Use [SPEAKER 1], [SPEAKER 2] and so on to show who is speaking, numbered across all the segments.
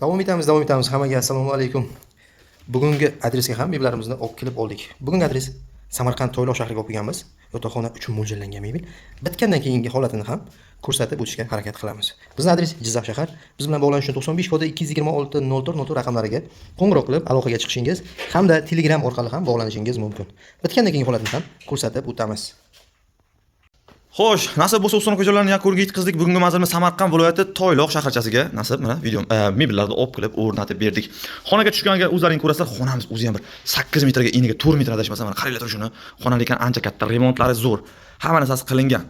[SPEAKER 1] Davom etamiz. Hammaga assalomu alaykum. Bugungi adresga ham mebellarimizni olib kelib oldik. Bugungi adres Samarqand Toyloq shahriga olib kelganmiz. Yotoqxona uchun mo'ljallangan mebel. Bitgandan keyingi holatini ham ko'rsatib o'tishga harakat qilamiz. Bizning adres Jizzax shahar. Biz bilan bog'lanish uchun 95 kodi 226 04 raqamlariga qo'ng'iroq qilib aloqaga chiqishingiz hamda Telegram orqali ham bog'lanishingiz mumkin. Bitgandan keyingi holatini ham ko'rsatib o'tamiz.
[SPEAKER 2] Xo'sh, nasib bo'lsa Uston ko'chalarini yakuniga yetkazdik. Bugungi manzilimiz Samarqand viloyati Toyloq shaharchasiga nasib mana video mebellarni olib kelib o'rnatib berdik. Xonaga tushganiga o'zlaring ko'rasizlar, xonamiz o'zi ham bir 8 metrga eniga 4 metr adashmasa mana qaranglar turishini. Xonalik ekan ancha katta, remontlari zo'r. Hamma narsasi qilingan.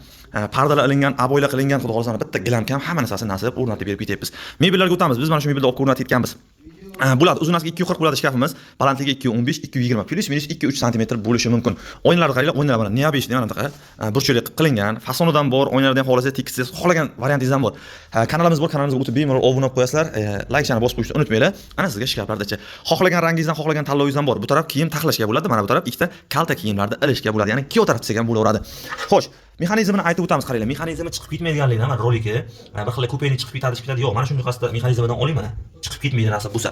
[SPEAKER 2] Pardalar ilingan, aboylar qilingan, xudo xolasa bitta gilam ham hamma narsasi nasib o'rnatib berib ketyapmiz. Mebellarga o'tamiz. Biz mana shu mebelni olib o'rnatib ketganmiz. Bo'ladi, uzunasiga 240 bo'ladi shkafimiz, balandligi 215, 220, plus minus 2-3 sm bo'lishi mumkin. O'yinlarni qaranglar, o'yinlar mana neobish, mana bunaqa burchak qilingan, fasonidan bor, o'yinlardan xohlasa tekissiz, xohlagan variantingiz ham bor. Kanalimiz bor, kanalimizga o'tib bemalol obuna bo'lib qo'yasizlar, like-chani bosib qo'yishni unutmanglar. Ana sizga shkaflardacha xohlagan rangingizdan, xohlagan tanlovingizdan bor. Bu taraf kiyim taxlashga bo'ladi, mana bu taraf ikkita kalta kiyimlarni ilishga bo'ladi, ya'ni kiyov taraf desak ham bo'laveradi. Xo'sh, mexanizmini aytib o'tamiz, qaranglar. Mexanizmi chiqib ketmaydiganligidan mana roliki, bir xil kupeni chiqib ketadi, yo'q, mana shunday qasda mexanizmdan oling mana. Chiqib ketmaydi nasib bo'lsa.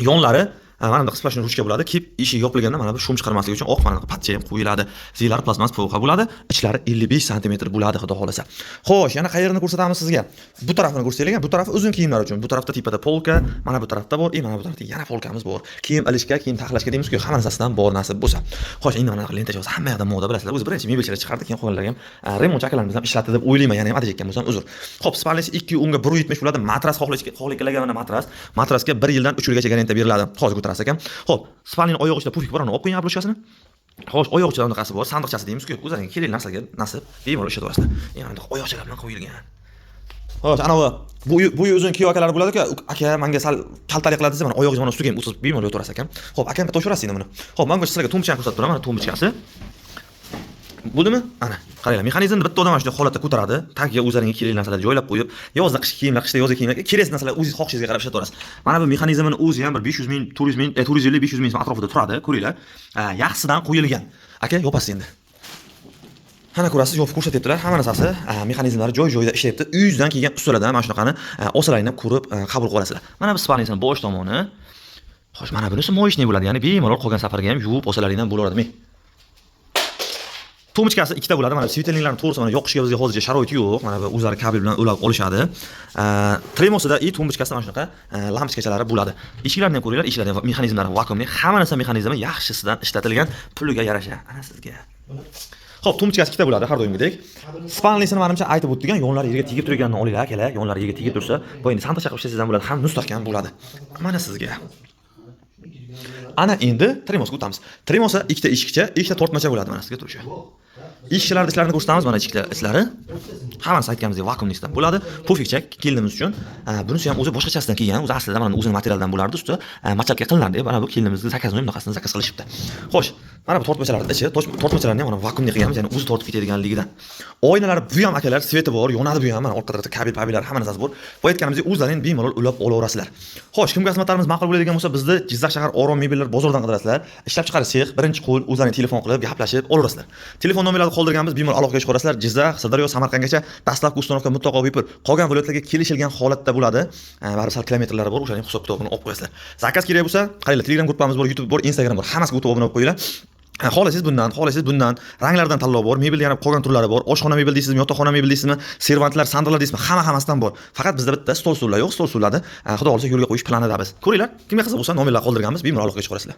[SPEAKER 2] Yonlari mana bu qisplashni ruchka bo'ladi. Kip eshik yopilganda mana bu shum chiqarmaslik uchun oq mana patcha ham qo'yiladi. Zilari plastmas po'qa bo'ladi. Ichlari 55 sm bo'ladi, xudo xolasa. Xo'sh, yana qayerni ko'rsatamiz sizga? Bu tarafini ko'rsataylik. Bu tarafi uzun kiyimlar uchun. Bu tarafda tepada polka, mana bu tarafda bor, mana bu tarafda yana polkamiz bor. Kiyim ilishga, kiyim taxlashga deymiz-ku, hamma narsasidan bor nasib bo'lsa. Xo'sh, endi mana lenta yo'q. Hamma yoqda moda bilasizlar. O'zi birinchi mebelchilar chiqardi, keyin qo'yganlar ham remont akalarimiz ham ishlatdi deb o'ylayman. Ya'ni adashib ketgan bo'lsam uzr. Xo'p, spalnisi 2 unga 170 bo'ladi. Matras xohlagan mana matras. Matrasga 1 yildan 3 yilgacha garantiya beriladi. Hozir ko'tarasiz ekan. Xo'p, spalning oyoq ichida pufik bor, uni olib qo'ying oblochkasini. Xo'sh, oyoqchalar bunaqasi bor, sandiqchasi deymiz-ku, o'zingizga kerak narsaga nasib bemalol ishlataverasizlar. Yana bunday oyoqchalar bilan qo'yilgan. Xo'sh, ana bu uzun kiyov akalar bo'ladi-ku, aka menga sal kaltalik qiladi desa, mana oyog'ingiz mana ustiga ham o'sib bemalol o'tirasiz ekan. Xo'p, akam bitta o'shirasiz endi buni. Xo'p, men sizlarga to'mbichani ko'rsatib beraman, mana to'mbichasi. Bo'ldimi? Ana, qaranglar, mexanizmni bitta odam mana shunday holatda ko'taradi, tagiga o'zlaringa kerakli narsalarni joylab qo'yib, yozda qish kiyimlar, qishda yozda kiyimlar, kerakli narsalar o'zingiz xohishingizga qarab ishlataverasiz. Mana bu mexanizmning o'zi ham bir 500 ming, 400 ming, 450 500 ming atrofida turadi, ko'ringlar. Yaxshisidan qo'yilgan. Aka, yopasiz endi. Mana ko'rasiz, yopib ko'rsatyaptilar. Hamma narsasi, mexanizmlari joy-joyida ishlayapti. Uyingizdan kelgan ustalardan mana shunaqani osalaringni ko'rib qabul qilib olasizlar. Mana bu spalnisning bosh tomoni. Xo'sh, mana bunisi moyishni bo'ladi, ya'ni bemalol qolgan safarga ham yuvib osalaringdan bo'laveradi. To'mbichkasi ikkita bo'ladi. Mana svetelniklarni to'g'risi mana yoqishga bizga hozircha sharoit yo'q. Mana bu o'zlari kabel bilan ulab olishadi. Tremosida to'mbichkasida mana shunaqa lampochkachalari bo'ladi. Eshiklarni ham ko'ringlar, eshiklar mexanizmlari vakuumli. Hamma narsa mexanizmi yaxshisidan ishlatilgan, puliga yarasha. Ana sizga. Xo'p, to'mbichkasi ikkita bo'ladi har doimgidek. Spalnisini menimcha aytib o'tdik. Yonlari yerga tegib turganini olinglar, akalar. Yonlari yerga tegib tursa, bu endi sandiqcha qilib ishlasangizdan bo'ladi, ham mustahkam bo'ladi. Mana sizga. Ana endi tremosga o'tamiz. Tremosa ikkita eshikcha, ikkita tortmacha bo'ladi mana sizga turishi. Eshiklarning ishlarini ko'rsatamiz, mana eshiklar ishlari. Hammasi aytganimizdek vakuumlikdan bo'ladi. Pufikcha kelinimiz uchun. Bunisi ham o'zi boshqachasidan kelgan, o'zi aslida mana o'zining materialdan bo'lardi, usti machalka qilinardi. Mana bu kelinimizning zakazini bunaqasini zakaz qilishibdi. Xo'sh, mana bu tortmachalarning ichi, tortmachalarni ham mana vakuumli qilganmiz, ya'ni o'zi tortib ketadiganligidan. Oynalari bu ham akalar sveti bor, yonadi bu ham, mana orqada kabel-pabelar hamma narsasi bor. Bu aytganimizdek o'zlaring bemalol ulab olaverasizlar. Xo'sh, kimga xizmatlarimiz ma'qul bo'ladigan bo'lsa, bizni Jizzax shahar Orom mebellar bozoridan qidirasizlar. Ishlab chiqarish sex, birinchi qo'l, o'zlaring telefon qilib gaplashib olaverasizlar. Telefon nomerlarini qoldirganmiz, bemalol aloqaga chiqarasizlar. Jizzax, Sirdaryo, Samarqandgacha dastlabki ustunovka mutlaqo bepul. Qolgan viloyatlarga kelishilgan holatda bo'ladi. Baribir sal kilometrlari bor, o'shaning hisob kitobini olib qo'yasizlar. Zakaz kerak bo'lsa, qaranglar, Telegram gruppamiz bor, YouTube bor, Instagram bor. Hammasiga o'tib obuna bo'lib qo'yinglar. Xohlasangiz bundan, ranglardan tanlov bor, mebel yana qolgan turlari bor. Oshxona mebel deysizmi, yotoqxona mebel deysizmi, servantlar, sandiqlar deysizmi, hammasidan bor. Faqat bizda bitta stol-stullar yo'q, stol-stullarni xudo xolasa yo'lga qo'yish planida biz. Ko'ringlar, kimga qiziq bo'lsa, nomerlar qoldirganmiz, bemalol aloqaga chiqarasizlar.